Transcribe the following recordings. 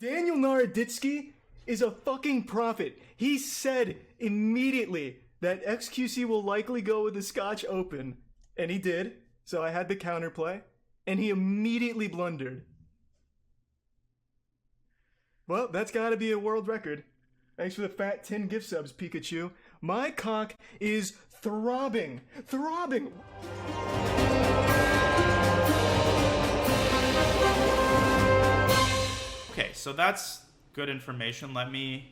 Daniel Naroditsky is a fucking prophet. He said immediately that XQC will likely go with the Scotch Open, and he did, so I had the counterplay, and he immediately blundered. Well, that's gotta be a world record. Thanks for the fat 10 gift subs, Pikachu. My cock is throbbing. Throbbing! Okay, so that's good information. Let me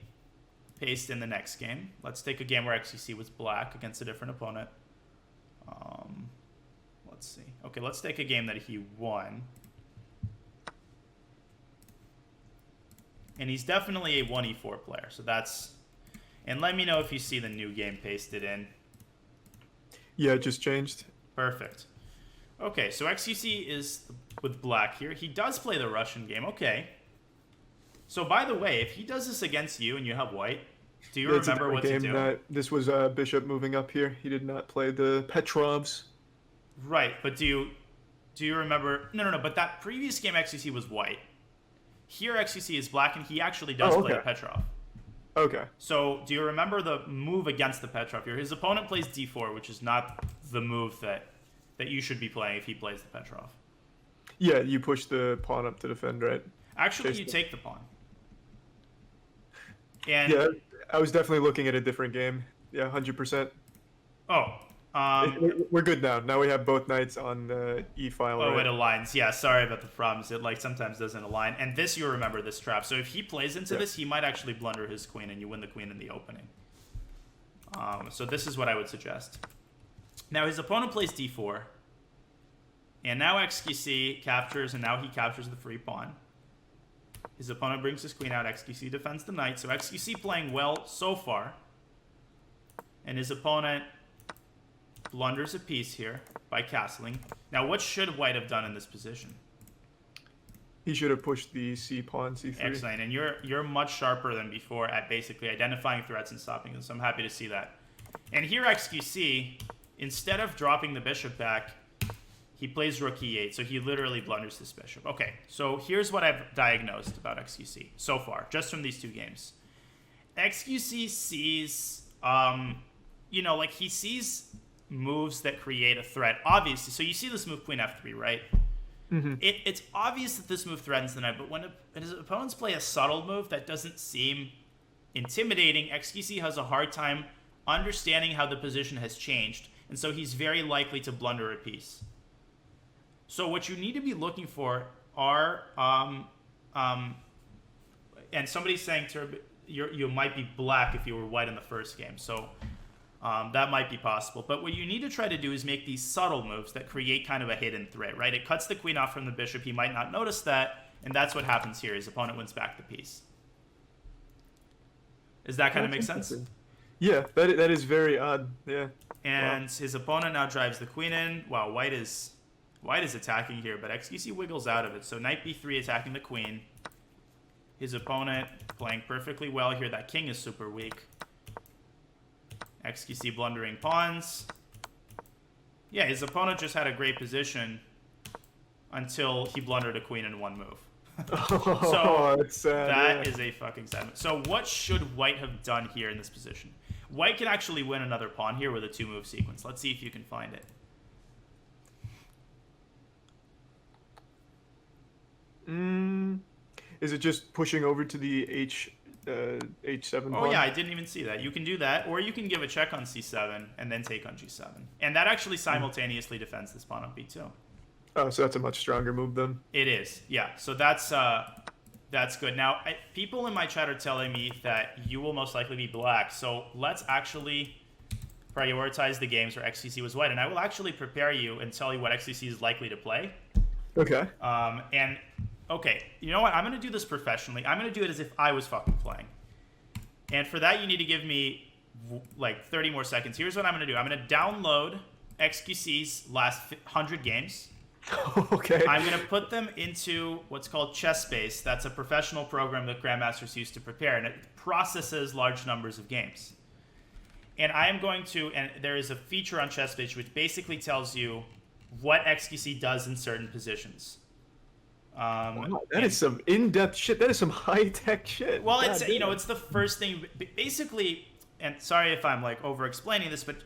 paste in the next game. Let's take a game where XQC was black against a different opponent. Let's see. Okay, let's take a game that he won. And he's definitely a 1e4 player, so that's... And let me know if you see the new game pasted in. Yeah, it just changed. Perfect. Okay, so XQC is with black here. He does play the Russian game. Okay. So, by the way, if he does this against you and you have white, do you remember what to do? This was Bishop moving up here. He did not play the Petrovs. Right, but do you remember... No, but that previous game XQC was white. Here XQC is black, and he actually does play the Petrov. Okay. So, do you remember the move against the Petrov here? His opponent plays d4, which is not the move that you should be playing if he plays the Petrov. Yeah, you push the pawn up to defend, right? Actually, you take the pawn. And yeah, I was definitely looking at a different game. Yeah, 100%. Oh. We're good now. Now we have both knights on the e-file. Oh, right? It aligns. Yeah, sorry about the problems. It sometimes doesn't align. And this, you remember this trap. So if he plays into this, he might actually blunder his queen, and you win the queen in the opening. So this is what I would suggest. Now his opponent plays d4, and now XQC captures, and now he captures the free pawn. His opponent brings his queen out. XQC defends the knight. So XQC playing well so far, and his opponent blunders a piece here by castling. Now, what should white have done in this position? He should have pushed the c pawn, c3. Excellent, and you're much sharper than before at basically identifying threats and stopping them, so I'm happy to see that. And here XQC, instead of dropping the bishop back, he plays rook e8, so he literally blunders this bishop. Okay, so here's what I've diagnosed about XQC so far, just from these two games. XQC sees, he sees moves that create a threat, obviously. So you see this move, queen f3, right? Mm-hmm. It's obvious that this move threatens the knight, but when his opponents play a subtle move that doesn't seem intimidating, XQC has a hard time understanding how the position has changed, and so he's very likely to blunder a piece. So what you need to be looking for are, and somebody's saying you might be black if you were white in the first game, so that might be possible. But what you need to try to do is make these subtle moves that create kind of a hidden threat, right? It cuts the queen off from the bishop. He might not notice that, and that's what happens here. His opponent wins back the piece. Does that kind of make sense? Yeah, that is very odd. Yeah. And his opponent now drives the queen in. Wow, white is attacking here, but XQC wiggles out of it. So knight b3 attacking the queen. His opponent playing perfectly well here. That king is super weak. XQC blundering pawns. Yeah, his opponent just had a great position until he blundered a queen in one move. So that's sad, that is a fucking sad move. So what should white have done here in this position? White can actually win another pawn here with a two-move sequence. Let's see if you can find it. Is it just pushing over to the h7 Oh, yeah, I didn't even see that. You can do that, or you can give a check on c7 and then take on g7. And that actually simultaneously defends this pawn on b2. Oh, so that's a much stronger move then. It is, yeah. So that's good. Now, people in my chat are telling me that you will most likely be black. So let's actually prioritize the games where XQC was white. And I will actually prepare you and tell you what XQC is likely to play. Okay. Okay, you know what? I'm going to do this professionally. I'm going to do it as if I was fucking playing. And for that, you need to give me, 30 more seconds. Here's what I'm going to do. I'm going to download XQC's last 100 games. Okay. I'm going to put them into what's called ChessBase. That's a professional program that grandmasters use to prepare, and it processes large numbers of games. And I am going to, and there is a feature on ChessBase which basically tells you what XQC does in certain positions. Wow, that is some in-depth shit. That is some high-tech shit. Well, God it's damn. it's the first thing. Basically, and sorry if I'm like over-explaining this, but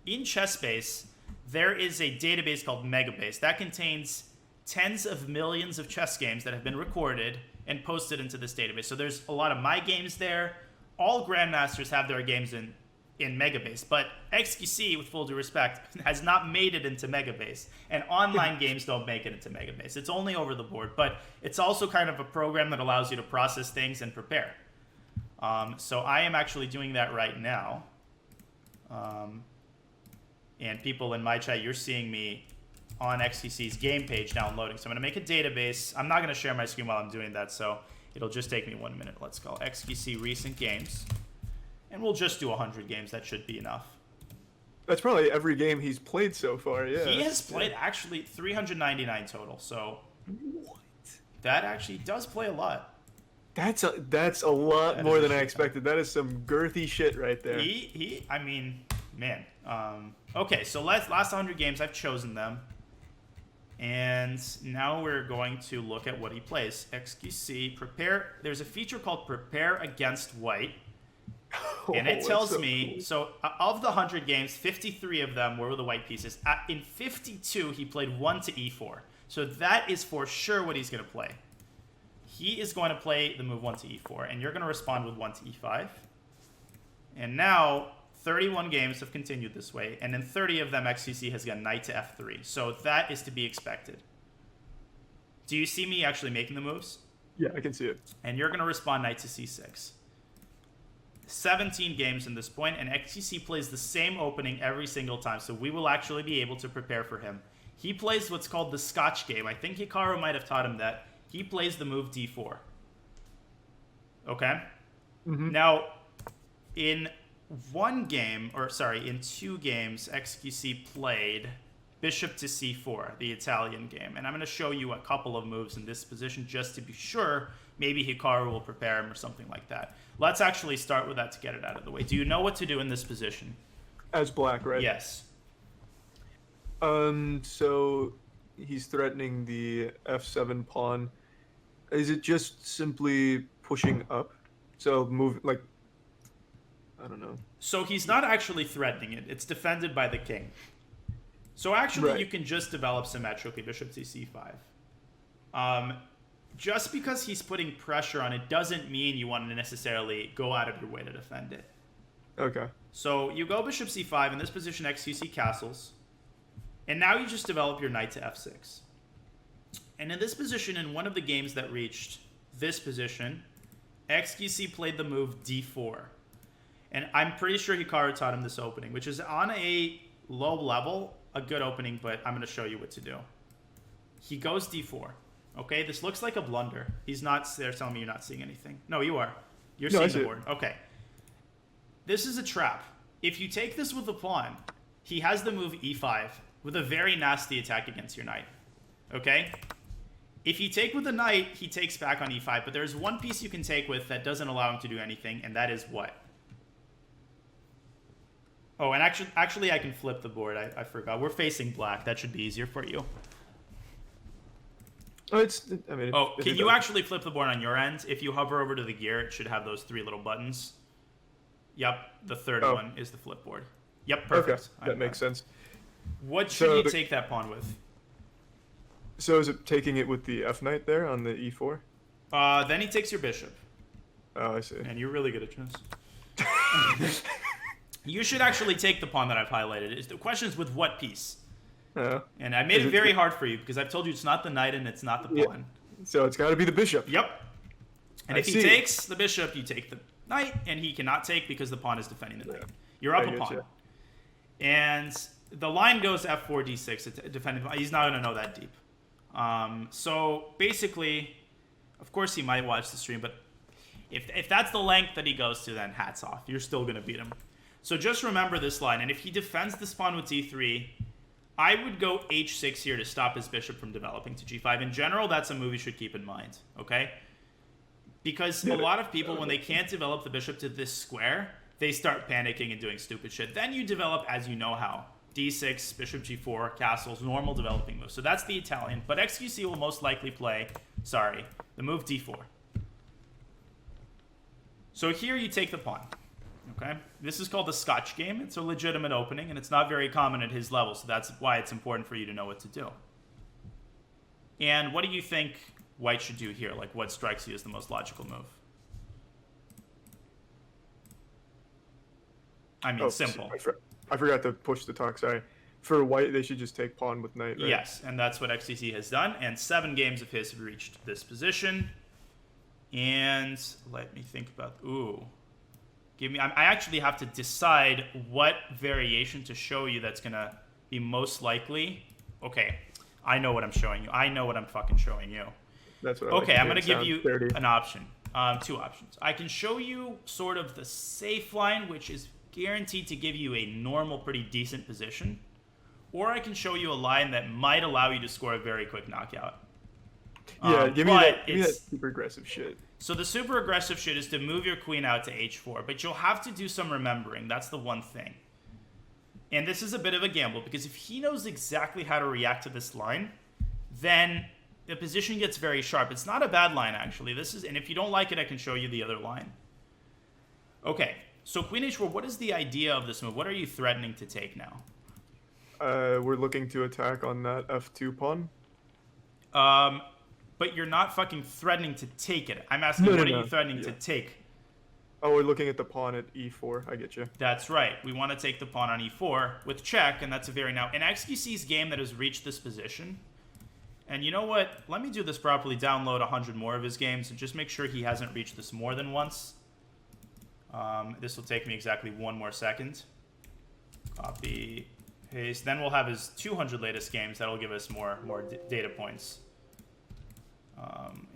in ChessBase, there is a database called Megabase that contains tens of millions of chess games that have been recorded and posted into this database. So there's a lot of my games there. All grandmasters have their games in Megabase, but XQC, with full due respect, has not made it into Megabase, and online games don't make it into Megabase. It's only over the board, but it's also kind of a program that allows you to process things and prepare. So I am actually doing that right now. And people in my chat, you're seeing me on XQC's game page downloading. So I'm going to make a database. I'm not going to share my screen while I'm doing that, so it'll just take me 1 minute. Let's call XQC recent games. And we'll just do 100 games. That should be enough. That's probably every game he's played so far, yeah. He has played actually 399 total, so What? that actually does play a lot. That's a lot more than I expected. That is some girthy shit right there. I mean, man. Okay, so last 100 games, I've chosen them. And now we're going to look at what he plays. XQC, prepare. There's a feature called Prepare Against White. And it tells me, cool. So of the 100 games, 53 of them were the white pieces. In 52, he played 1 to e4. So that is for sure what he's going to play. He is going to play the move 1 to e4, and you're going to respond with 1 to e5. And now 31 games have continued this way, and in 30 of them, XQC has gone knight to f3. So that is to be expected. Do you see me actually making the moves? Yeah, I can see it. And you're going to respond knight to c6. 17 games in this point, and XQC plays the same opening every single time, so we will actually be able to prepare for him. He plays what's called the Scotch Game. I think Hikaru might have taught him that. He plays the move d4. Okay? Mm-hmm. Now, in 2 games, XQC played bishop to c4, the Italian game. And I'm going to show you a couple of moves in this position just to be sure. Maybe Hikaru will prepare him or something like that. Let's actually start with that to get it out of the way. Do you know what to do in this position? As black, right? Yes. So he's threatening the f7 pawn. Is it just simply pushing up? So move, like, I don't know. So he's not actually threatening it. It's defended by the king. So actually, right. You can just develop symmetrically bishop to c5. Just because he's putting pressure on it doesn't mean you want to necessarily go out of your way to defend it. Okay. So you go bishop c5. In this position, XQC castles. And now you just develop your knight to f6. And in this position, in one of the games that reached this position, XQC played the move d4. And I'm pretty sure Hikaru taught him this opening, which is on a low level, a good opening, but I'm going to show you what to do. He goes d4. Okay, this looks like a blunder. He's not there telling me you're not seeing anything. No, you are. You're seeing the board. Okay. This is a trap. If you take this with the pawn, he has the move e5 with a very nasty attack against your knight. Okay? If you take with the knight, he takes back on e5, but there's one piece you can take with that doesn't allow him to do anything, and that is what? Oh, and actually I can flip the board. I forgot. We're facing black. That should be easier for you. Oh, can you actually flip the board on your end? If you hover over to the gear, it should have those 3 little buttons. Yep, the third one is the flip board. Yep, perfect. Okay, that makes sense. What should you take that pawn with? So is it taking it with the f knight there on the e4? Then he takes your bishop. Oh, I see. And you're really good at chess. You should actually take the pawn that I've highlighted. The question is with what piece? And I made it very hard for you because I've told you it's not the knight and it's not the pawn. So it's got to be the bishop. Yep. And if he takes the bishop, you take the knight, and he cannot take because the pawn is defending the knight. You're up a pawn. And the line goes f4, d6, defending. He's not going to know that deep. So basically, of course he might watch the stream, but if that's the length that he goes to, then hats off. You're still going to beat him. So just remember this line. And if he defends this pawn with d3, I would go h6 here to stop his bishop from developing to g5. In general, that's a move you should keep in mind, okay? Because a lot of people, when they can't develop the bishop to this square, they start panicking and doing stupid shit. Then you develop as you know how. d6, bishop g4, castles, normal developing moves. So that's the Italian. But XQC will most likely play Sorry, the move d4. So here you take the pawn. Okay, this is called the Scotch Game. It's a legitimate opening, and it's not very common at his level, so that's why it's important for you to know what to do. And what do you think white should do here? Like, what strikes you as the most logical move? I mean, simple. I forgot to push the talk, sorry. For white, they should just take pawn with knight, right? Yes, and that's what XTC has done, and 7 games of his have reached this position. And let me think about... Ooh. I actually have to decide what variation to show you that's going to be most likely. Okay, I know what I'm showing you. I know what I'm fucking showing you. That's what Okay, I'm going to give you 30. an option. 2 options. I can show you sort of the safe line, which is guaranteed to give you a normal, pretty decent position. Or I can show you a line that might allow you to score a very quick knockout. Yeah, give me that super aggressive shit. So the super aggressive shit is to move your queen out to h4, but you'll have to do some remembering. That's the one thing. And this is a bit of a gamble, because if he knows exactly how to react to this line, then the position gets very sharp. It's not a bad line, actually. And if you don't like it, I can show you the other line. Okay, so queen h4, what is the idea of this move? What are you threatening to take now? We're looking to attack on that f2 pawn. But you're not fucking threatening to take it. I'm asking, what are you threatening to take? Oh, we're looking at the pawn at e4. I get you. That's right. We want to take the pawn on e4 with check, and that's a very... Now, in XQC's game that has reached this position, and you know what? Let me do this properly. Download 100 more of his games and just make sure he hasn't reached this more than once. This will take me exactly 1 more second. Copy, paste. Then we'll have his 200 latest games. That'll give us more data points.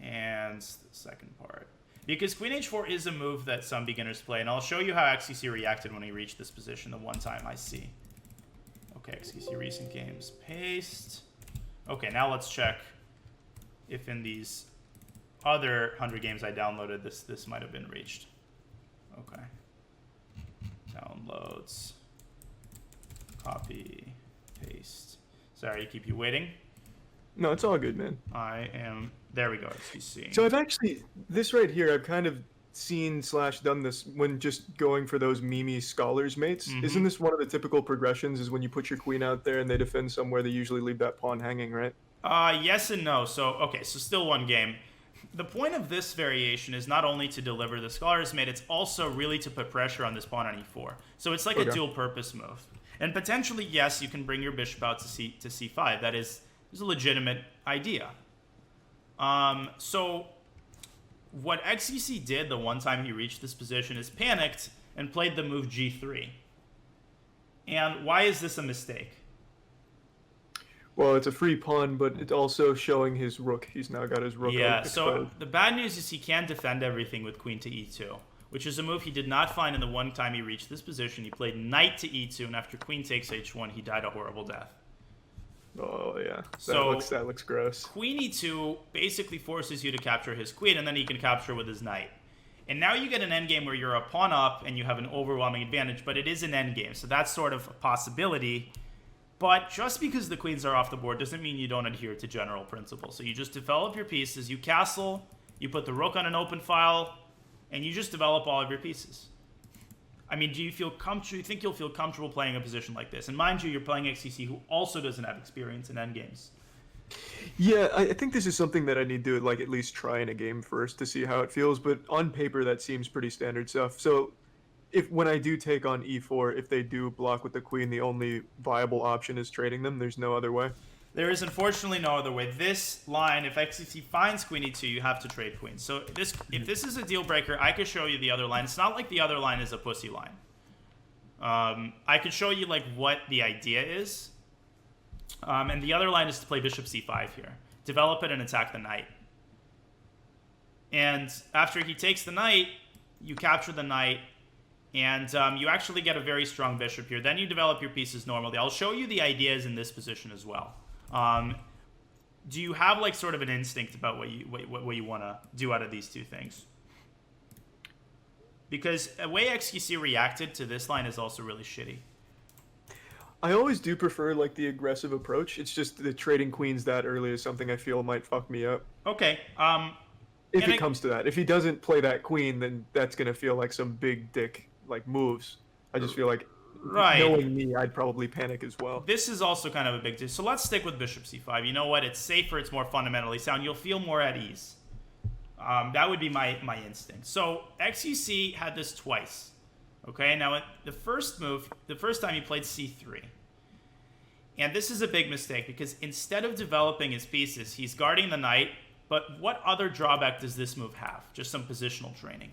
And the second part. Because queen h4 is a move that some beginners play, and I'll show you how XQC reacted when he reached this position the one time I see. Okay, XQC recent games. Paste. Okay, now let's check if in these other 100 games I downloaded, this might have been reached. Okay. Downloads. Copy. Paste. Sorry to keep you waiting. No, it's all good, man. I am... There we go, XQC. So I've actually... This right here, I've kind of seen/done this when just going for those Mimi Scholars mates. Mm-hmm. Isn't this one of the typical progressions, is when you put your queen out there and they defend somewhere, they usually leave that pawn hanging, right? Yes and no. So, okay, so still one game. The point of this variation is not only to deliver the Scholars mate, it's also really to put pressure on this pawn on e4. So it's like a dual-purpose move. And potentially, yes, you can bring your bishop out to c5. That is a legitimate idea. So what XQC did the one time he reached this position is panicked and played the move g3. And why is this a mistake? Well, it's a free pawn, but it's also showing his rook. He's now got his rook. Yeah, so the bad news is he can't defend everything with queen to e2, which is a move he did not find in the one time he reached this position. He played knight to e2, and after queen takes h1, he died a horrible death. Oh, yeah. So that looks gross. Queen e2 basically forces you to capture his queen, and then he can capture with his knight. And now you get an endgame where you're a pawn up and you have an overwhelming advantage, but it is an endgame, so that's sort of a possibility. But just because the queens are off the board doesn't mean you don't adhere to general principles. So you just develop your pieces, you castle, you put the rook on an open file, and you just develop all of your pieces. I mean, do you think you'll feel comfortable playing a position like this? And mind you, you're playing XCC, who also doesn't have experience in endgames. Yeah, I think this is something that I need to at least try in a game first to see how it feels. But on paper, that seems pretty standard stuff. So when I do take on e4, if they do block with the queen, the only viable option is trading them. There's no other way. There is unfortunately no other way. This line, if XCC finds queen e2, you have to trade queens. So if this is a deal breaker, I could show you the other line. It's not like the other line is a pussy line. I could show you what the idea is. And the other line is to play bishop c5 here. Develop it and attack the knight. And after he takes the knight, you capture the knight. And you actually get a very strong bishop here. Then you develop your pieces normally. I'll show you the ideas in this position as well. Do you have sort of an instinct about what you want to do out of these two things? Because the way XQC reacted to this line is also really shitty. I always do prefer like the aggressive approach. It's just the trading queens that early is something I feel might fuck me up. Okay. If And it comes to that. If he doesn't play that queen, then that's gonna feel like some big dick like moves. I just feel like right. knowing me, I'd probably panic as well. This is also kind of a big deal. So let's stick with bishop c5. You know what? It's safer. It's more fundamentally sound. You'll feel more at ease. That would be my instinct. So XQC had this twice. Okay, now the first time he played c3. And this is a big mistake because instead of developing his pieces, he's guarding the knight. But what other drawback does this move have? Just some positional training.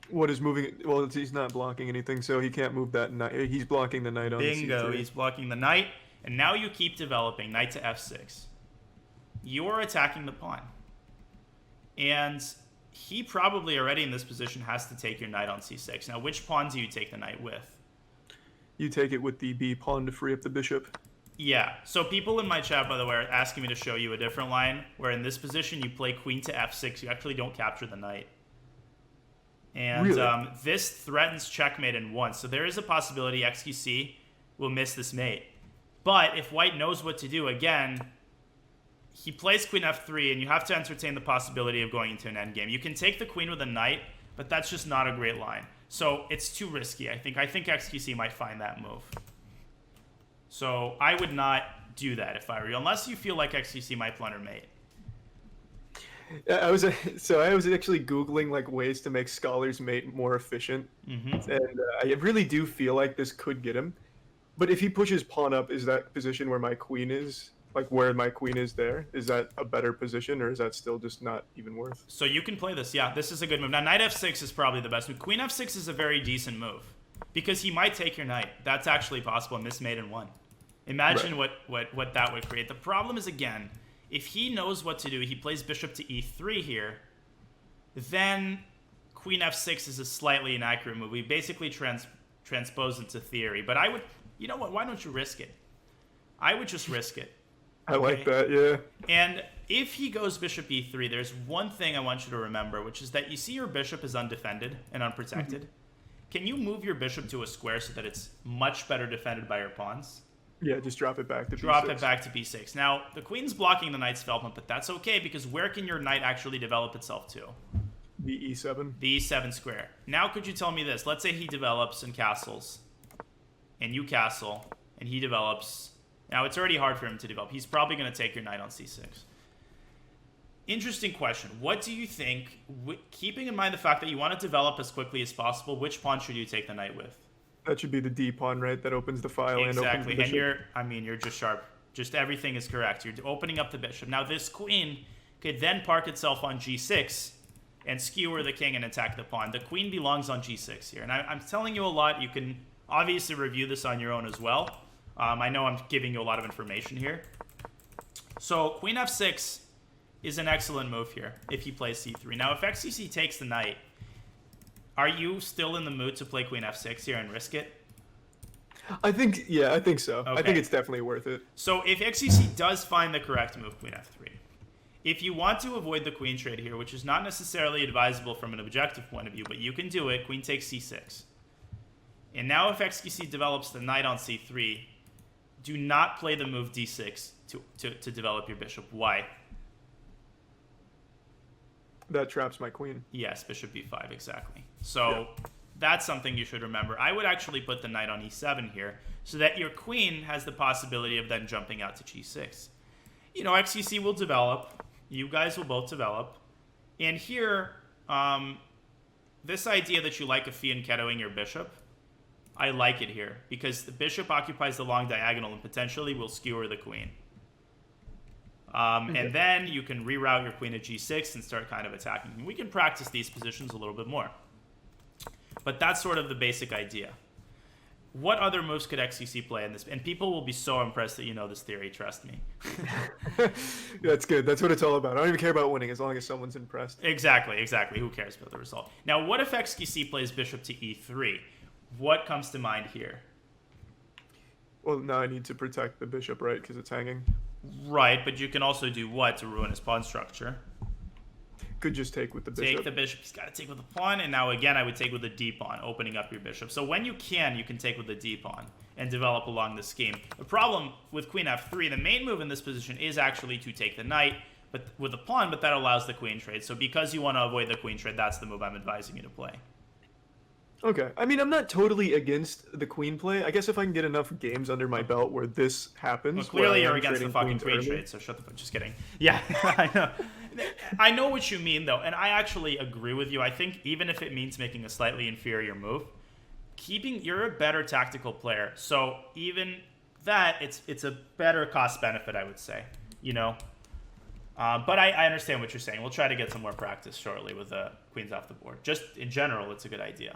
What is moving? Well, he's not blocking anything, so he can't move that knight. He's blocking the knight on Bingo, c3. He's blocking the knight. And now you keep developing knight to f6. You're attacking the pawn. And he probably already in this position has to take your knight on c6. Now, which pawn do you take the knight with? You take it with the b pawn to free up the bishop. Yeah. So people in my chat, by the way, are asking me to show you a different line where in this position you play queen to f6. You actually don't capture the knight. And really? This threatens checkmate in one. So there is a possibility XQC will miss this mate. But if white knows what to do, again, he plays queen f3, and you have to entertain the possibility of going into an endgame. You can take the queen with a knight, but that's just not a great line. So it's too risky, I think. I think XQC might find that move. So I would not do that if I were you, unless you feel like XQC might blunder mate. I was actually Googling like ways to make Scholar's mate more efficient, and I really do feel like this could get him. But if he pushes pawn up, is that position where my queen is? Like where my queen is there? Is that a better position, or is that still just not even worth? So you can play this, yeah. This is a good move. Now knight f6 is probably the best move. Queen f6 is a very decent move because he might take your knight. That's actually possible in this mate in one. Imagine what that would create. The problem is, again, if he knows what to do, he plays bishop to e3 here, then queen f6 is a slightly inaccurate move. We basically transpose into theory. But I would, you know what, why don't you risk it? I would just risk it. I like that, yeah. And if he goes bishop e3, there's one thing I want you to remember, which is that you see your bishop is undefended and unprotected. Can you move your bishop to a square so that it's much better defended by your pawns? Yeah, just drop it back to b6. Drop it back to b6. Now, the queen's blocking the knight's development, but that's okay because where can your knight actually develop itself to? The e7. The e7 square. Now, could you tell me this? Let's say he develops and castles, and you castle, and he develops. Now, it's already hard for him to develop. He's probably going to take your knight on c6. Interesting question. What do you think, keeping in mind the fact that you want to develop as quickly as possible, which pawn should you take the knight with? That should be the D pawn, right? That opens the file and opens the bishop. And you're just sharp. Just everything is correct. You're opening up the bishop. Now this queen could then park itself on g6 and skewer the king and attack the pawn. The queen belongs on g6 here. And I'm telling you a lot. You can obviously review this on your own as well. I know I'm giving you a lot of information here. So queen f6 is an excellent move here if he plays c3. Now if XCC takes the knight, are you still in the mood to play queen f6 here and risk it? I think so. Okay. I think it's definitely worth it. So if XCC does find the correct move, queen f3, if you want to avoid the queen trade here, which is not necessarily advisable from an objective point of view, but you can do it, queen takes c6. And now if XCC develops the knight on c3, do not play the move d6 to develop your bishop. Why? That traps my queen. Yes, bishop b5, exactly. So that's something you should remember. I would actually put the knight on e7 here so that your queen has the possibility of then jumping out to g6. You know, XCC will develop. You guys will both develop. And here, this idea that you like a fianchettoing your bishop, I like it here because the bishop occupies the long diagonal and potentially will skewer the queen. And then you can reroute your queen to g6 and start kind of attacking. And we can practice these positions a little bit more. But that's sort of the basic idea. What other moves could XCC play in this? And people will be so impressed that you know this theory, trust me. That's good. That's what it's all about. I don't even care about winning as long as someone's impressed. Exactly. Who cares about the result? Now, what if XCC plays bishop to e3? What comes to mind here? Well, now I need to protect the bishop, right? Because it's hanging. Right, but you can also do what to ruin his pawn structure? could just take with the bishop. Take the bishop. He's got to take with the pawn. And now, again, I would take with the d pawn, opening up your bishop. So when you can take with the d pawn and develop along the scheme. The problem with queen f3, the main move in this position is actually to take the knight but with the pawn, but that allows the queen trade. So because you want to avoid the queen trade, that's the move I'm advising you to play. Okay. I mean, I'm not totally against the queen play. I guess if I can get enough games under my belt where this happens. Well, clearly you're against the fucking queen trade, so shut the fuck. Just kidding. Yeah, I know. I know what you mean, though, and I actually agree with you. I think even if it means making a slightly inferior move, you're a better tactical player. So even that, it's a better cost benefit, I would say. You know. But I understand what you're saying. We'll try to get some more practice shortly with the queens off the board. Just in general, it's a good idea.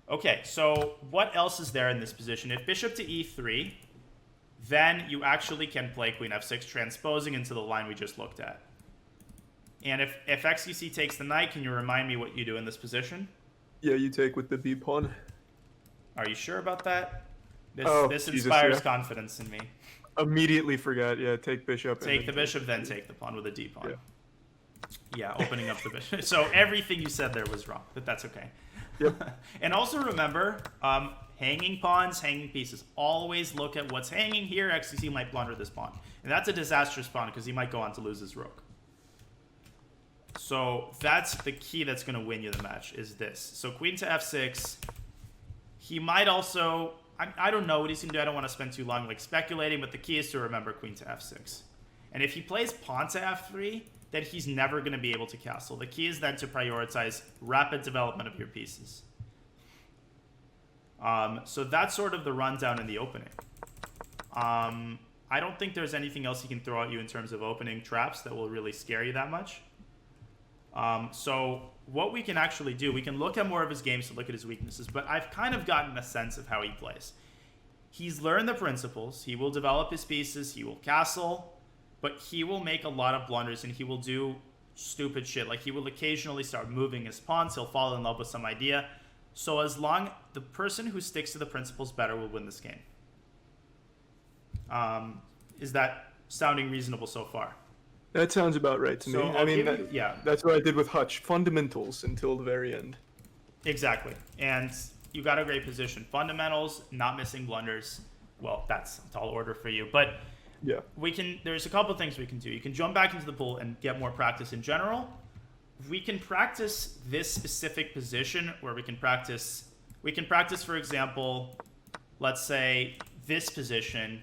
Okay, so what else is there in this position? If bishop to e3, then you actually can play queen f6, transposing into the line we just looked at. And if XQC takes the knight, can you remind me what you do in this position? Yeah, you take with the b pawn. Are you sure about that? This Jesus, inspires yeah. confidence in me. Immediately forgot. Yeah, take bishop. Take the bishop, then take the pawn with a d pawn. Yeah. Yeah, opening up the bishop. So everything you said there was wrong, but that's okay. Yep. And also remember, hanging pawns, hanging pieces. Always look at what's hanging here. XCC might blunder this pawn. And that's a disastrous pawn because he might go on to lose his rook. So that's the key that's going to win you the match, is this. So queen to f6. He might also... I don't know what he's going to do. I don't want to spend too long speculating, but the key is to remember queen to f6. And if he plays pawn to f3, then he's never going to be able to castle. The key is then to prioritize rapid development of your pieces. So that's sort of the rundown in the opening. I don't think there's anything else he can throw at you in terms of opening traps that will really scare you that much. So what we can actually do, we can look at more of his games to look at his weaknesses, but I've kind of gotten a sense of how he plays. He's learned the principles. He will develop his pieces. He will castle, but he will make a lot of blunders and he will do stupid shit. Like he will occasionally start moving his pawns. He'll fall in love with some idea. So as long the person who sticks to the principles better will win this game. Is that sounding reasonable so far? That sounds about right to me. I mean, that's what I did with Hutch. Fundamentals until the very end. Exactly. And you got a great position. Fundamentals, not missing blunders. Well, that's a tall order for you. But yeah, there's a couple things we can do. You can jump back into the pool and get more practice in general. We can practice this specific position where we can practice, for example, let's say this position.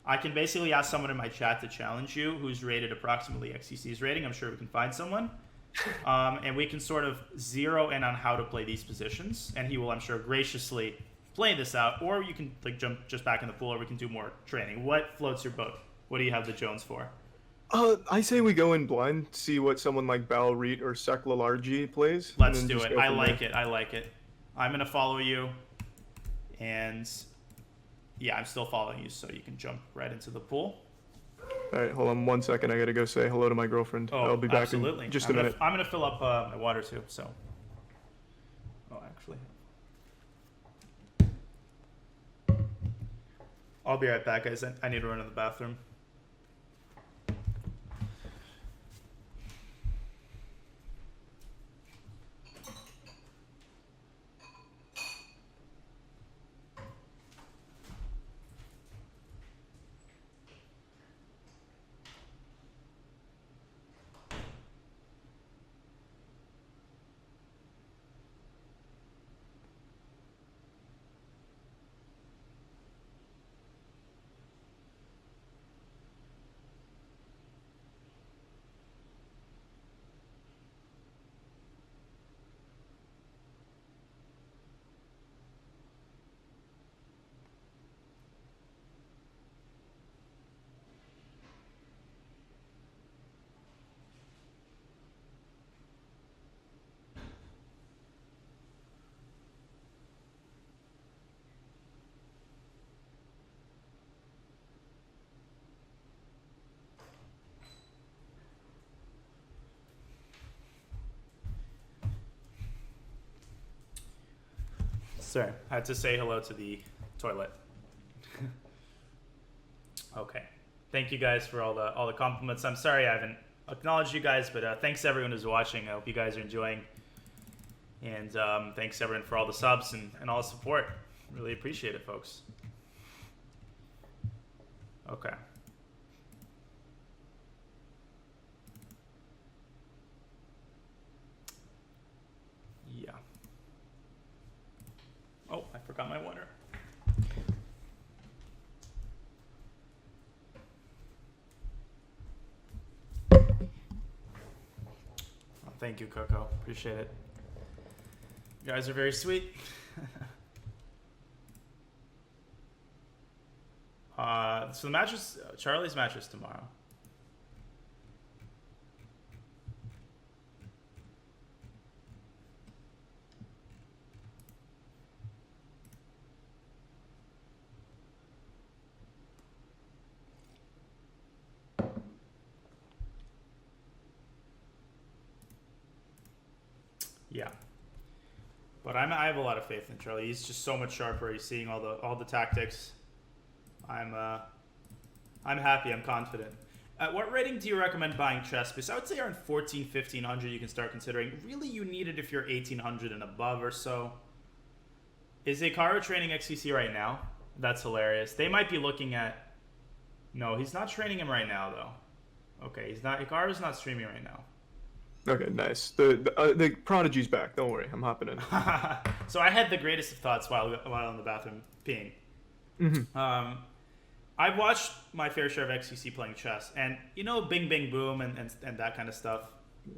I can basically ask someone in my chat to challenge you who's rated approximately XCC's rating. I'm sure we can find someone. And we can sort of zero in on how to play these positions. And he will, I'm sure, graciously play this out. Or you can jump just back in the pool, or we can do more training. What floats your boat? What do you have the Jones for? I say we go in blind, see what someone like Balreet or Seklalarji plays. Let's do it. I like it. I'm going to follow you. And... yeah, I'm still following you, so you can jump right into the pool. All right, hold on 1 second. I got to go say hello to my girlfriend. I'll be back in just a minute. I'm going to fill up my water, too, so... oh, actually... I'll be right back, guys. I need to run to the bathroom. Sorry, I had to say hello to the toilet. Okay. Thank you guys for all the compliments. I'm sorry I haven't acknowledge you guys, but thanks to everyone who's watching. I hope you guys are enjoying. And thanks everyone for all the subs and all the support. Really appreciate it, folks. Okay. Yeah. Oh, I forgot my water. Oh, thank you, Coco. Appreciate it. You guys are very sweet. So the match is Charlie's match is tomorrow. Yeah. But I have a lot of faith in Charlie. He's just so much sharper. He's seeing all the tactics. I'm happy. I'm confident. At what rating do you recommend buying chess? Because I would say around 14, 1500 you can start considering. Really, you need it if you're 1800 and above or so. Is Hikaru training XCC right now? That's hilarious. They might be looking at... No, he's not training him right now, though. Okay, he's not. Hikaru's not streaming right now. Okay, nice. The prodigy's back. Don't worry, I'm hopping in. So I had the greatest of thoughts while in the bathroom peeing. Mm-hmm. I've watched my fair share of XCC playing chess, and you know, Bing Bing Boom and that kind of stuff.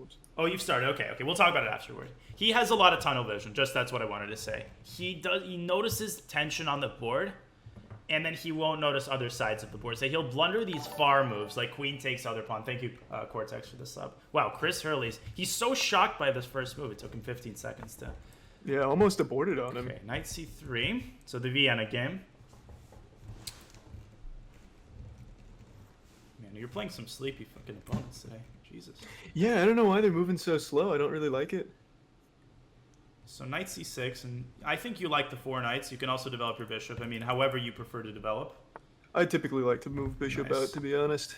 Oops. Oh, you've started. Okay, we'll talk about it afterward. He has a lot of tunnel vision. Just that's what I wanted to say. He notices tension on the board, and then he won't notice other sides of the board. So he'll blunder these far moves, like queen takes other pawn. Thank you, Cortex, for the sub. Wow, Chris he's so shocked by this first move. It took him 15 seconds to... Yeah, almost aborted on him. Okay, knight c3. So the Vienna game. Man, you're playing some sleepy fucking opponents today. Jesus. Yeah, I don't know why they're moving so slow. I don't really like it. So knight c6, and I think you like the 4 knights. You can also develop your bishop. I mean, however you prefer to develop. I typically like to move bishop out, to be honest.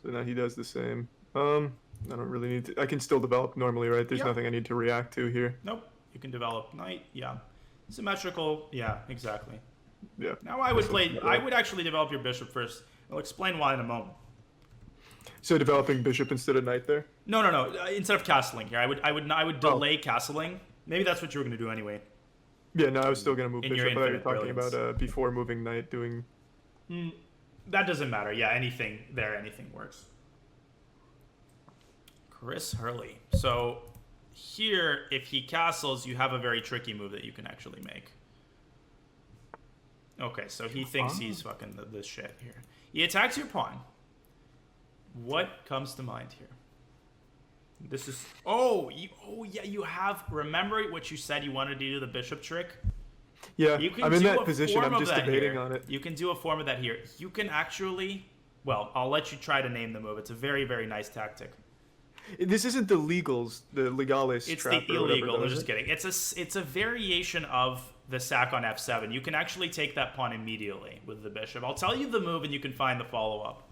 So now he does the same. I don't really need to... I can still develop normally, right? There's nothing I need to react to here. Nope. You can develop knight, yeah. Symmetrical, yeah, exactly. Yeah. Now I would actually develop your bishop first. I'll explain why in a moment. So developing bishop instead of knight there? No. Instead of castling here, I would delay castling. Maybe that's what you were going to do anyway. Yeah, no, I was still going to move bishop, but you're talking about before moving knight doing... That doesn't matter. Yeah, anything works. Chris Hurley. So here, if he castles, you have a very tricky move that you can actually make. Okay, so he thinks he's fucking the shit here. He attacks your pawn. What comes to mind here? This is... yeah, you have... Remember what you said you wanted to do, the bishop trick? Yeah, I'm in that position. I'm just debating on it. You can do a form of that here. You can actually... Well, I'll let you try to name the move. It's a very, very nice tactic. This isn't the legals, the legalis it's trap. It's the illegal. I'm just kidding. It's a variation of the sack on f7. You can actually take that pawn immediately with the bishop. I'll tell you the move and you can find the follow-up.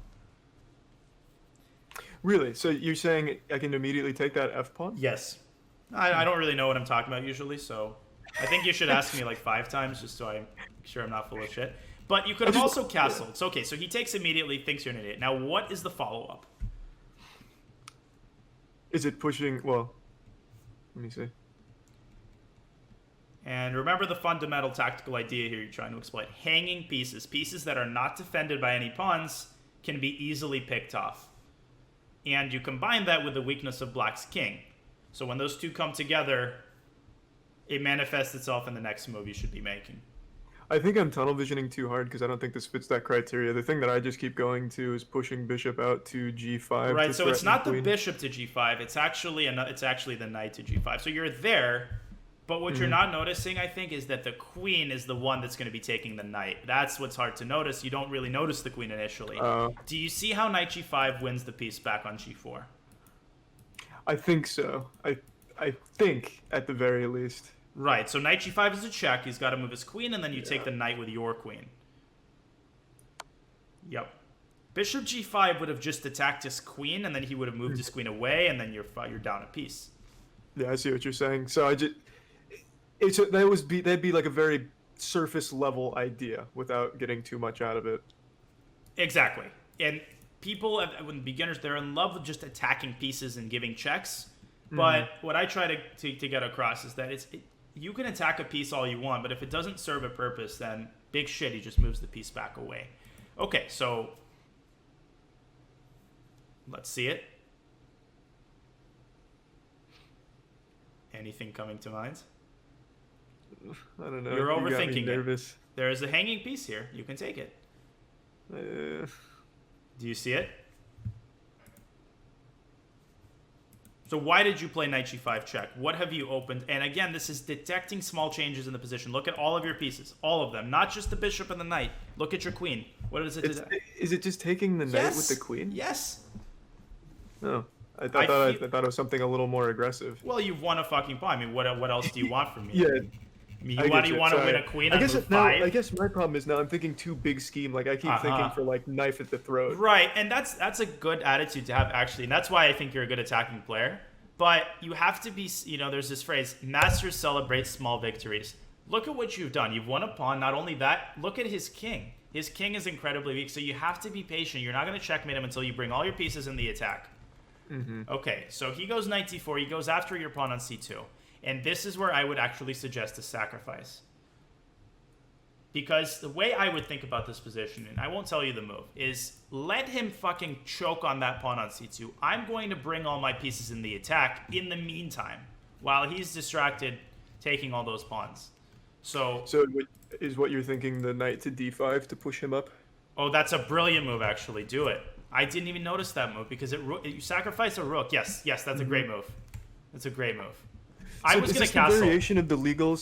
Really? So you're saying I can immediately take that f-pawn? Yes. I don't really know what I'm talking about usually, so I think you should ask me like 5 times just so I'm sure I'm not full of shit. But you could have also castled. It's okay, so he takes immediately, thinks you're an idiot. Now, what is the follow-up? Is it pushing... Well, let me see. And remember the fundamental tactical idea here you're trying to exploit. Hanging pieces. Pieces that are not defended by any pawns can be easily picked off. And you combine that with the weakness of Black's king. So when those two come together, it manifests itself in the next move you should be making. I think I'm tunnel visioning too hard because I don't think this fits that criteria. The thing that I just keep going to is pushing bishop out to g5. Right, so it's not the bishop to g5. It's actually the knight to g5. So you're there, but what you're not noticing, I think, is that the queen is the one that's going to be taking the knight. That's what's hard to notice. You don't really notice the queen initially. Do you see how knight g5 wins the piece back on g4? I think so. I think, at the very least. Right, so knight g5 is a check. He's got to move his queen, and then you take the knight with your queen. Yep. Bishop G5 would have just attacked his queen, and then he would have moved his queen away, and then you're down a piece. Yeah, I see what you're saying. So that'd be like a very surface level idea without getting too much out of it. Exactly. And people, when beginners, they're in love with just attacking pieces and giving checks. But what I try to get across is that you can attack a piece all you want, but if it doesn't serve a purpose, then big shit, he just moves the piece back away. Okay, so let's see it. Anything coming to mind? I don't know. You're overthinking you got me nervous. There is a hanging piece here. You can take it. Do you see it? So why did you play knight g5 check? What have you opened? And again, this is detecting small changes in the position. Look at all of your pieces. All of them. Not just the bishop and the knight. Look at your queen. What is it? Is it just taking the knight with the queen? Yes. No. I thought it was something a little more aggressive. Well, you've won a fucking pawn. I mean, what else do you want from me? Yeah. I mean, you want to win a queen on move 5? I guess my problem is now I'm thinking too big scheme. Like I keep thinking for like knife at the throat. Right, and that's a good attitude to have actually, and that's why I think you're a good attacking player. But you have to be, there's this phrase, masters celebrate small victories. Look at what you've done. You've won a pawn. Not only that, look at his king. His king is incredibly weak, so you have to be patient. You're not going to checkmate him until you bring all your pieces in the attack. Okay, so he goes knight d4. He goes after your pawn on c2. And this is where I would actually suggest a sacrifice. Because the way I would think about this position, and I won't tell you the move, is let him fucking choke on that pawn on c2. I'm going to bring all my pieces in the attack in the meantime, while he's distracted taking all those pawns. So is what you're thinking the knight to d5 to push him up? Oh, that's a brilliant move, actually. Do it. I didn't even notice that move, because you sacrifice a rook. Yes, that's a great move. That's a great move. I was going to castle. Variation of the Legale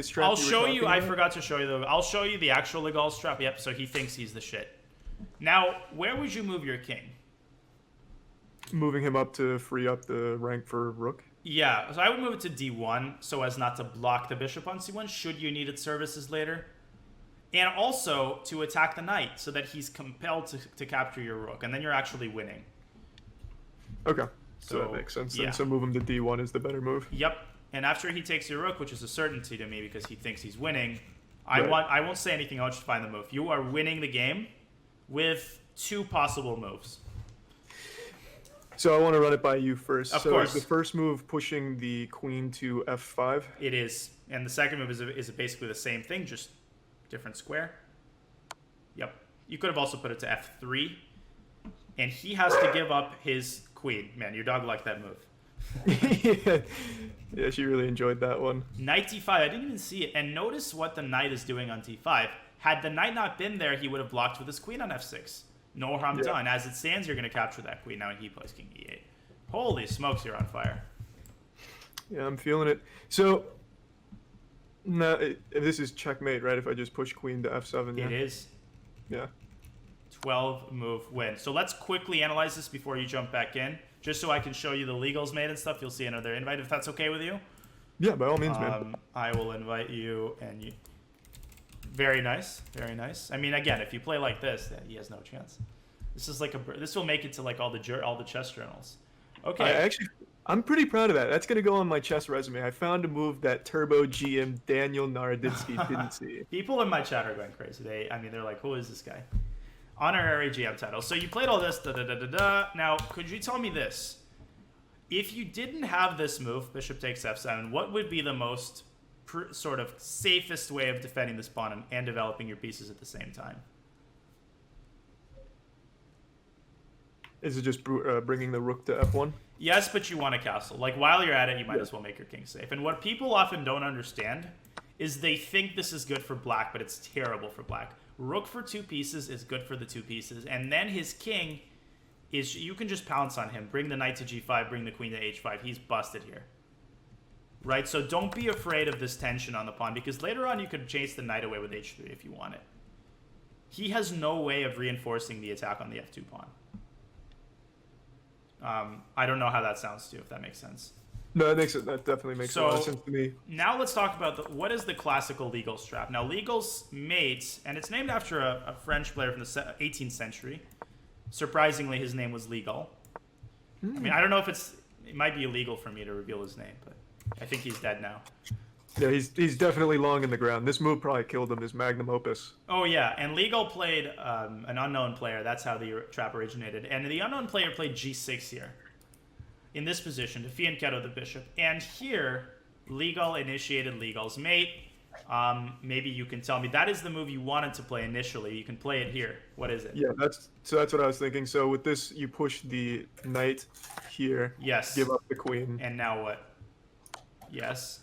strap. I'll show you. I forgot to show you I'll show you the actual Legale strap. Yep. So he thinks he's the shit. Now, where would you move your king? Moving him up to free up the rank for rook. Yeah. So I would move it to d1 so as not to block the bishop on c1. Should you need its services later, and also to attack the knight so that he's compelled to capture your rook, and then you're actually winning. Okay. So that makes sense. Yeah. So move him to d1 is the better move. Yep. And after he takes your rook, which is a certainty to me because he thinks he's winning, I won't say anything. I'll just find the move. You are winning the game with 2 possible moves. So I want to run it by you first. Of course. Is the first move pushing the queen to f5? It is. And the second move is basically the same thing, just different square. Yep. You could have also put it to f3. And he has to give up his queen. Man, your dog liked that move. Yeah, she really enjoyed that one. Knight d5. I didn't even see it. And notice what the knight is doing on d5. Had the knight not been there, he would have blocked with his queen on f6. No harm done. As it stands, you're going to capture that queen. Now he plays king e8. Holy smokes, you're on fire. Yeah, I'm feeling it. So, now, this is checkmate, right? If I just push queen to f7. It is. Yeah. 12 move win. So let's quickly analyze this before you jump back in, just so I can show you the legals made and stuff. You'll see another invite if that's okay with you. Yeah, by all means, man. I will invite you, and you. Very nice, very nice. I mean, again, if you play like this, then he has no chance. This is like this will make it to like all the chess journals. Okay. I'm pretty proud of that. That's gonna go on my chess resume. I found a move that Turbo GM Daniel Naroditsky didn't see. People in my chat are going crazy. They're like, who is this guy? Honorary GM title. So you played all this. Now, could you tell me this? If you didn't have this move, bishop takes f7, what would be the most sort of safest way of defending this pawn and developing your pieces at the same time? Is it just bringing the rook to f1? Yes, but you want a castle. Like, while you're at it, you might as well make your king safe. And what people often don't understand is they think this is good for black, but it's terrible for black. Rook for 2 pieces is good for the 2 pieces, and then his king is, you can just pounce on him, bring the knight to g5, bring the queen to h5. He's busted here. Right? So don't be afraid of this tension on the pawn, because later on you could chase the knight away with h3 if you want it. He has no way of reinforcing the attack on the f2 pawn. I don't know how that sounds to you, if that makes sense. No, that definitely makes a lot of sense to me. Now let's talk about what is the classical legal strap. Now, legal's mate, and it's named after a French player from the 18th century. Surprisingly, his name was Legal. I mean, I don't know if it might be illegal for me to reveal his name, but I think he's dead now. Yeah, he's definitely long in the ground. This move probably killed him, his magnum opus. Oh, yeah, and Legal played an unknown player. That's how the trap originated. And the unknown player played g6 here. In this position, to fianchetto the bishop. And here, Legal initiated Legal's mate. Maybe you can tell me. That is the move you wanted to play initially. You can play it here. What is it? Yeah, that's what I was thinking. So with this, you push the knight here. Yes. Give up the queen. And now what? Yes.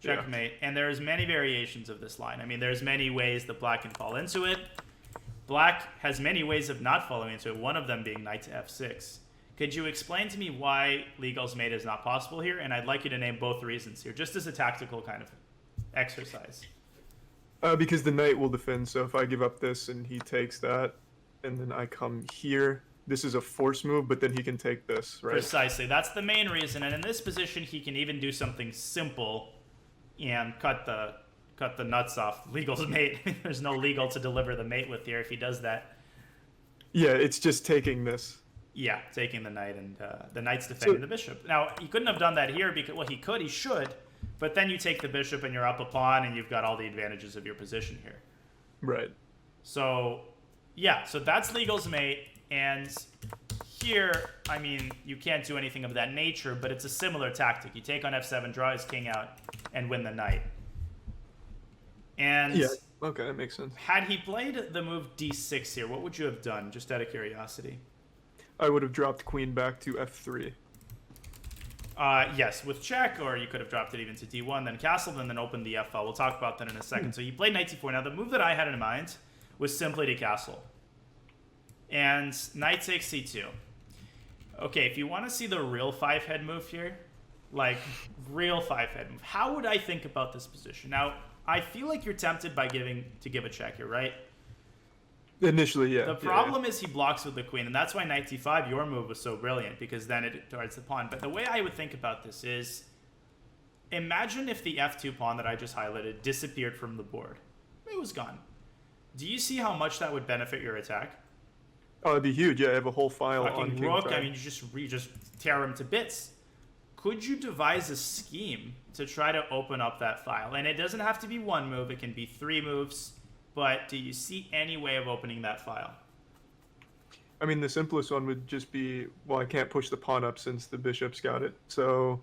Checkmate. Yeah. And there's many variations of this line. I mean, there's many ways that black can fall into it. Black has many ways of not falling into it, one of them being knight to f6. Could you explain to me why Legal's mate is not possible here? And I'd like you to name both reasons here, just as a tactical kind of exercise. Because the knight will defend, so if I give up this and he takes that, and then I come here, this is a force move, but then he can take this, right? Precisely. That's the main reason. And in this position, he can even do something simple and cut the nuts off Legal's mate. There's no Legal to deliver the mate with here if he does that. Yeah, it's just taking this. Yeah, taking the knight, and the knight's defending the bishop. Now, he couldn't have done that here because, well, he should, but then you take the bishop and you're up a pawn and you've got all the advantages of your position here. Right. So, yeah, so that's Legal's mate, and here, I mean, you can't do anything of that nature, but it's a similar tactic. You take on f7, draw his king out, and win the knight. And yeah, okay, that makes sense. Had he played the move d6 here, what would you have done, just out of curiosity? I would have dropped queen back to f3. Yes, with check, or you could have dropped it even to d1, then castled, and then opened the f file. We'll talk about that in a second. So you played knight c4. Now, the move that I had in mind was simply to castle. And knight takes c2. Okay, if you want to see the real five-head move here, like, real five-head move, how would I think about this position? Now, I feel like you're tempted by to give a check here, right? Initially, yeah. The problem is he blocks with the queen, and that's why knight c5, your move, was so brilliant, because then it guards the pawn. But the way I would think about this is, imagine if the f2 pawn that I just highlighted disappeared from the board. It was gone. Do you see how much that would benefit your attack? Oh, it'd be huge. Yeah, I have a whole file on king rook. side. I mean, you just tear him to bits. Could you devise a scheme to try to open up that file? And it doesn't have to be one move. It can be 3 moves. But do you see any way of opening that file? I mean, the simplest one would just be, well, I can't push the pawn up since the bishop's got it. So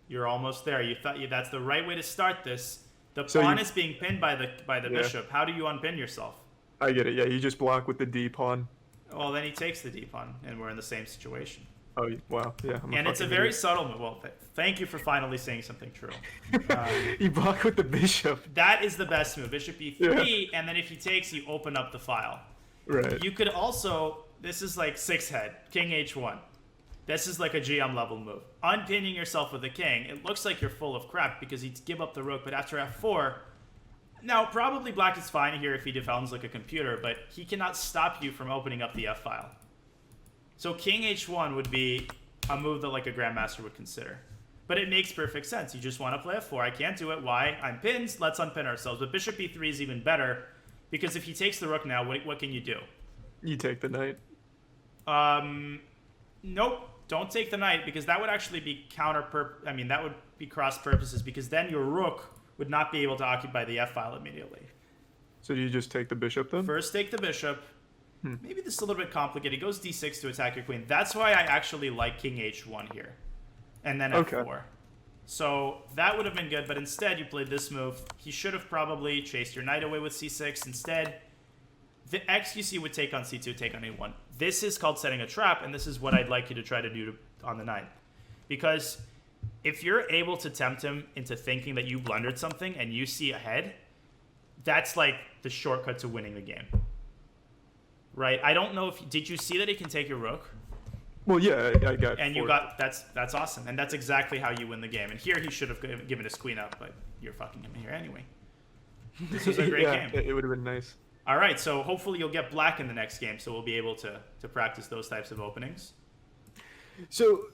you're almost there. You thought that's the right way to start this. The pawn is being pinned by the bishop. How do you unpin yourself? I get it. Yeah, you just block with the d pawn. Well, then he takes the d pawn, and we're in the same situation. Oh, wow. Yeah. And it's a very subtle move. Well, thank you for finally saying something true. You block with the bishop. That is the best move. Bishop e3, and then if he takes, you open up the file. Right. You could also, this is like 6-head, king h1. This is like a GM level move. Unpinning yourself with the king, it looks like you're full of crap because he'd give up the rook, but after f4, now probably black is fine here if he defends like a computer, but he cannot stop you from opening up the f file. So king h1 would be a move that like a grandmaster would consider. But it makes perfect sense. You just want to play f4. I can't do it. Why? I'm pinned. Let's unpin ourselves. But bishop e3 is even better because if he takes the rook now, what can you do? You take the knight. Nope. Don't take the knight because that would actually be that would be cross purposes because then your rook would not be able to occupy the f file immediately. So do you just take the bishop then? First take the bishop. Maybe this is a little bit complicated. He goes d6 to attack your queen. That's why I actually like king h1 here. And then f4. So that would have been good, but instead you played this move. He should have probably chased your knight away with c6. Instead, the XQC would take on c2, take on a1. This is called setting a trap, and this is what I'd like you to try to do on the knight. Because if you're able to tempt him into thinking that you blundered something and you see ahead, that's like the shortcut to winning the game. Right? I don't know if... Did you see that he can take your rook? Well, yeah, I got... And you got... That's awesome. And that's exactly how you win the game. And here he should have given his queen up, but you're fucking him here anyway. This was a great game. It would have been nice. All right, so hopefully you'll get black in the next game, so we'll be able to practice those types of openings. So,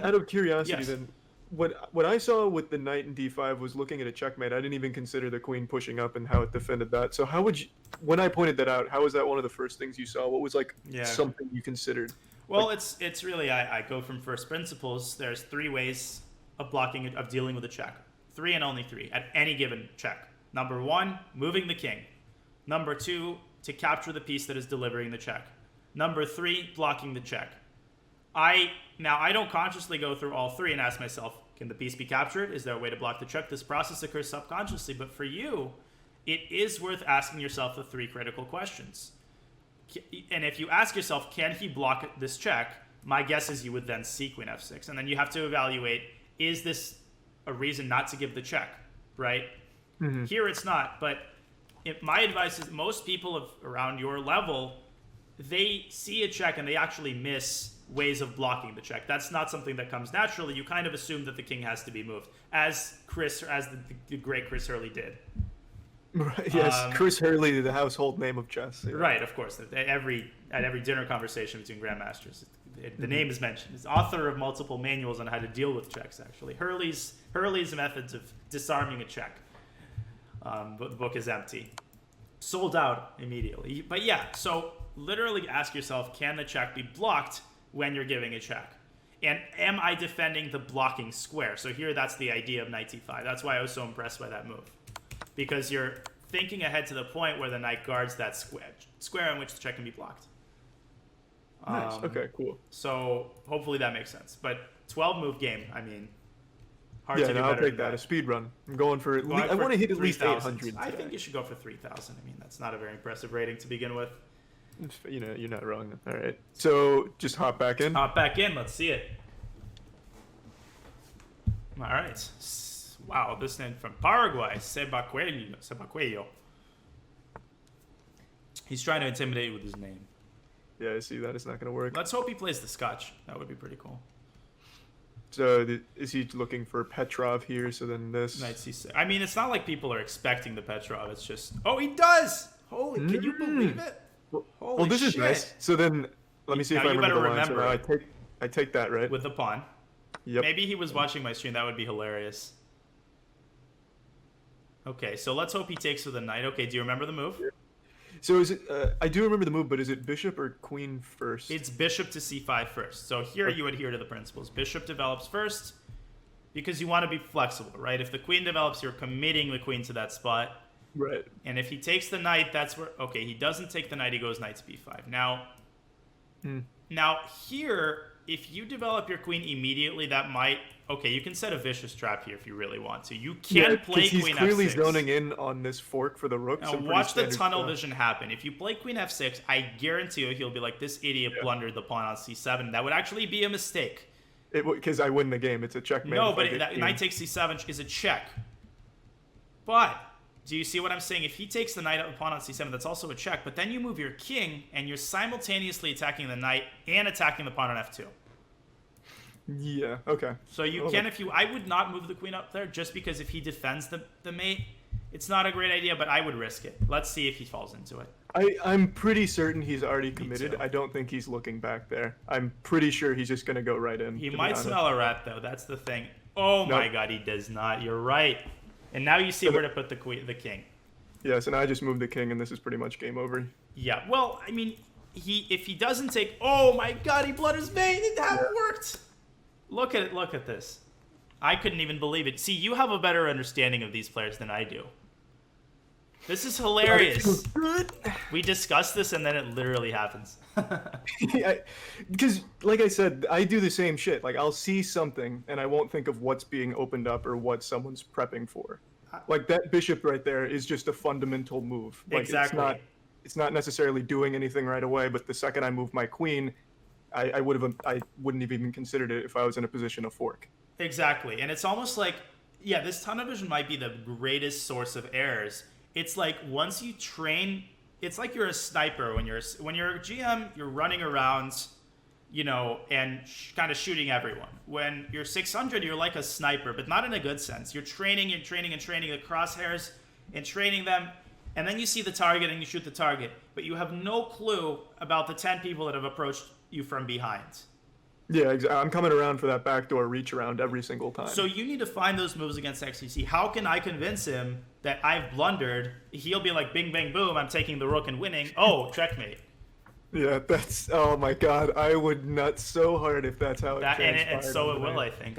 out of curiosity Yes. then, what I saw with the knight in d5 was looking at a checkmate. I didn't even consider the queen pushing up and how it defended that. So how would you, when I pointed that out, how was that one of the first things you saw? What was like something you considered? Well, it's really I go from first principles. There's 3 ways of dealing with a check. 3 and only 3 at any given check. Number 1, moving the king. Number 2, to capture the piece that is delivering the check. Number 3, blocking the check. I don't consciously go through all 3 and ask myself, can the piece be captured? Is there a way to block the check? This process occurs subconsciously, but for you, it is worth asking yourself the 3 critical questions. And if you ask yourself, can he block this check? My guess is you would then see queen f6. And then you have to evaluate, is this a reason not to give the check, right? Mm-hmm. Here it's not, but my advice is most people around your level, they see a check and they actually miss ways of blocking the check. That's not something that comes naturally. You kind of assume that the king has to be moved, as the great Chris Hurley did. Right, yes, Chris Hurley, the household name of chess. Yeah. Right, of course. At every dinner conversation between grandmasters, the name is mentioned. He's author of multiple manuals on how to deal with checks. Actually, Hurley's methods of disarming a check. But the book is empty, sold out immediately. But yeah, so literally ask yourself: can the check be blocked when you're giving a check? And am I defending the blocking square? So here, that's the idea of knight d5. That's why I was so impressed by that move. Because you're thinking ahead to the point where the knight guards that square on which the check can be blocked. Nice. Okay, cool. So hopefully that makes sense. But 12-move game, I mean, hard to do better. I'll take that. A speed run. I'm going for I want to hit at least 800. I think you should go for 3,000. I mean, that's not a very impressive rating to begin with. You know, you're not wrong. All right. So just hop back in. Hop back in. Let's see it. All right. Wow, this name from Paraguay, Sebacuello. He's trying to intimidate you with his name. Yeah, I see that. It's not going to work. Let's hope he plays the Scotch. That would be pretty cool. So is he looking for Petrov here? So then this... Knight c6. I mean, it's not like people are expecting the Petrov. It's just... Oh, he does! Holy, can you believe it? Holy this shit. Is nice. So then, let me see if I remember the line. So I take that, right? With the pawn. Yep. Maybe he was watching my stream. That would be hilarious. Okay, so let's hope he takes with a knight. Okay, do you remember the move? So is it? I do remember the move, but is it bishop or queen first? It's bishop to c5 first. So here you adhere to the principles. Bishop develops first because you want to be flexible, right? If the queen develops, you're committing the queen to that spot. Right. And if he takes the knight, that's where... Okay, he doesn't take the knight. He goes knight to b5. Now here, if you develop your queen immediately, that might... Okay, you can set a vicious trap here if you really want to. You can play queen f6. He's clearly zoning in on this fork for the rook. Now watch the tunnel vision happen. If you play queen f6, I guarantee you he'll be like, this idiot blundered the pawn on c7. That would actually be a mistake. Because I win the game. It's a checkmate. No, but knight takes c7 is a check. But do you see what I'm saying? If he takes the knight pawn on c7, that's also a check. But then you move your king, and you're simultaneously attacking the knight and attacking the pawn on f2. Yeah, okay. So you can, I would not move the queen up there just because if he defends the mate, it's not a great idea, but I would risk it. Let's see if he falls into it. I'm pretty certain he's already committed. I don't think he's looking back there. I'm pretty sure he's just going to go right in. He might smell a rat, though. That's the thing. Oh my god, he does not. You're right. And now you see where to put the king. Yes, and I just moved the king, and this is pretty much game over. Yeah, well, I mean, if he doesn't take... Oh my god, he blundered his mate. It worked. Look at it. Look at this. I couldn't even believe it. See, you have a better understanding of these players than I do. This is hilarious. We discussed this, and then it literally happens. Because, like I said, I do the same shit. Like, I'll see something, and I won't think of what's being opened up or what someone's prepping for. Like, that bishop right there is just a fundamental move. Like, exactly. It's not necessarily doing anything right away, but the second I move my queen... I wouldn't have even considered it if I was in a position of fork. Exactly. And it's almost like, this tunnel vision might be the greatest source of errors. It's like once you train, it's like you're a sniper. When you're a GM, you're running around, and kind of shooting everyone. When you're 600, you're like a sniper, but not in a good sense. You're training the crosshairs and training them. And then you see the target and you shoot the target, but you have no clue about the 10 people that have approached you from behind. Yeah, I'm coming around for that backdoor reach around every single time. So you need to find those moves against XQC. How can I convince him that I've blundered? He'll be like, bing, bang, boom, I'm taking the rook and winning. Oh, checkmate. Yeah, that's, oh my god, I would nut so hard if that's how it transpired. And so it will, I think.